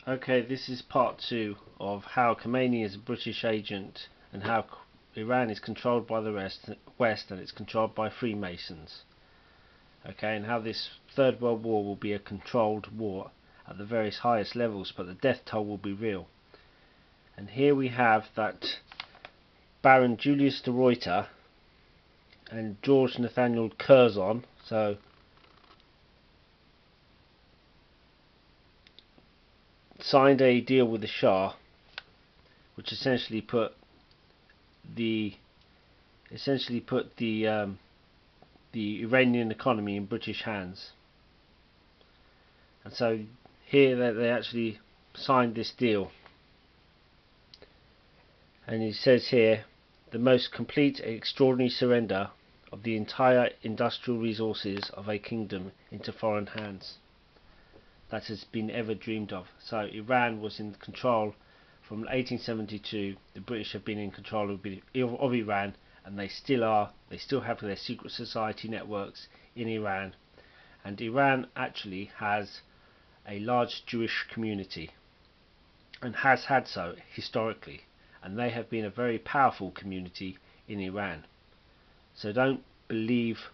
Okay, this is part 2 of how Khomeini is a British agent and how Iran is controlled by the West and it's controlled by Freemasons. Okay, and how this Third World War will be a controlled war at the various highest levels, but the death toll will be real. And here we have that Baron Julius de Ruyter and George Nathaniel Curzon, signed a deal with the Shah, which essentially put the Iranian economy in British hands. And so here they actually signed this deal, and it says here, the most complete and extraordinary surrender of the entire industrial resources of a kingdom into foreign hands that has been ever dreamed of. So Iran was in control from 1872. The British have been in control of Iran, and they still are. They still have their secret society networks in Iran, and Iran actually has a large Jewish community and has had so historically, and they have been a very powerful community in Iran. So don't believe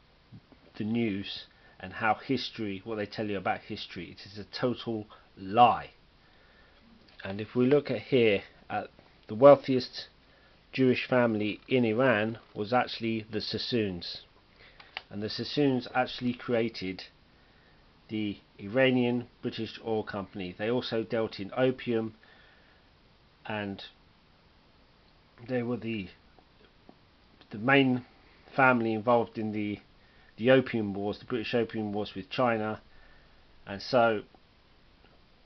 the news and what they tell you about history. It is a total lie. And if we look at the wealthiest Jewish family in Iran was actually the Sassoons, and the Sassoons actually created the Iranian British Oil Company. They also dealt in opium, and they were the main family involved in the opium wars, the British opium wars with China. And so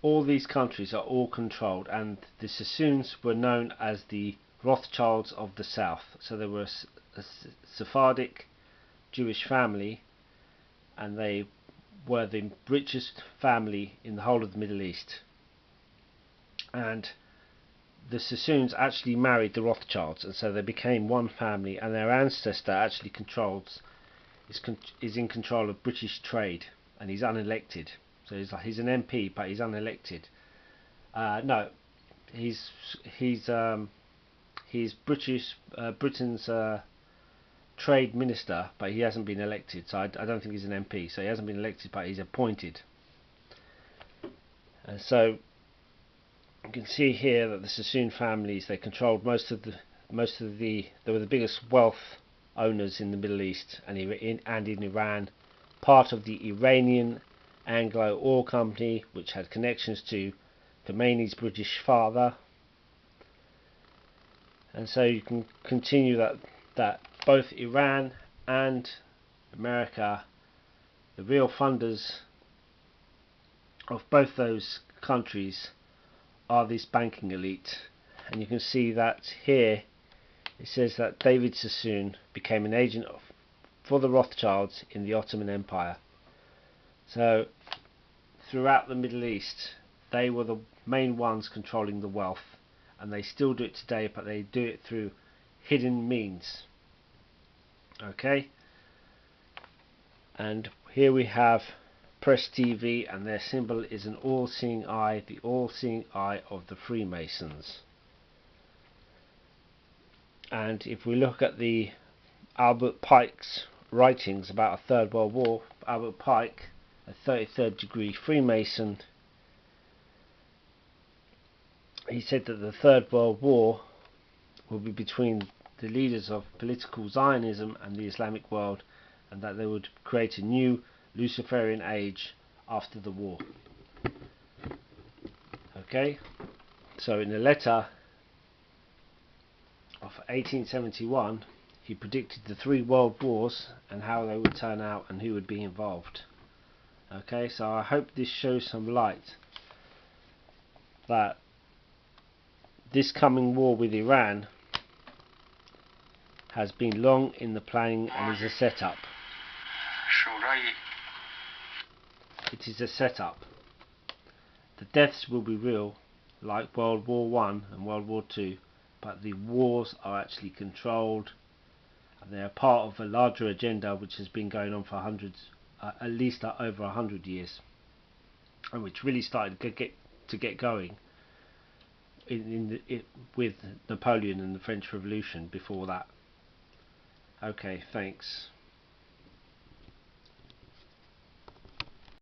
all these countries are all controlled, and the Sassoons were known as the Rothschilds of the South. So they were a Sephardic Jewish family, and they were the richest family in the whole of the Middle East. And the Sassoons actually married the Rothschilds, and so they became one family, and their ancestor actually is in control of British trade, and he's unelected. So he's an MP, but he's unelected. No, he's Britain's trade minister, but he hasn't been elected. So I don't think he's an MP. So he hasn't been elected, but he's appointed. And so you can see here that the Sassoon families, they controlled they were the biggest wealth owners in the Middle East and in Iran. Part of the Iranian Anglo Oil Company, which had connections to Khomeini's British father. And so you can continue that both Iran and America, the real funders of both those countries, are this banking elite. And you can see that here it says that David Sassoon became an agent for the Rothschilds in the Ottoman Empire. So throughout the Middle East, they were the main ones controlling the wealth, and they still do it today, but they do it through hidden means. Okay, and here we have Press TV, and their symbol is an all-seeing eye, the all-seeing eye of the Freemasons. And if we look at the Albert Pike's writings about a Third World War, Albert Pike, a 33rd degree Freemason, he said that the Third World War will be between the leaders of political Zionism and the Islamic world, and that they would create a new Luciferian age after the war. Okay, so in a letter of 1871, he predicted the 3 world wars and how they would turn out and who would be involved. Okay, so I hope this shows some light that this coming war with Iran has been long in the planning and is a setup. It is a setup. The deaths will be real, like World War I and World War II, but the wars are actually controlled, and they are part of a larger agenda which has been going on for at least over 100 years, and which really started to to get going with Napoleon and the French Revolution before that. Okay, thanks.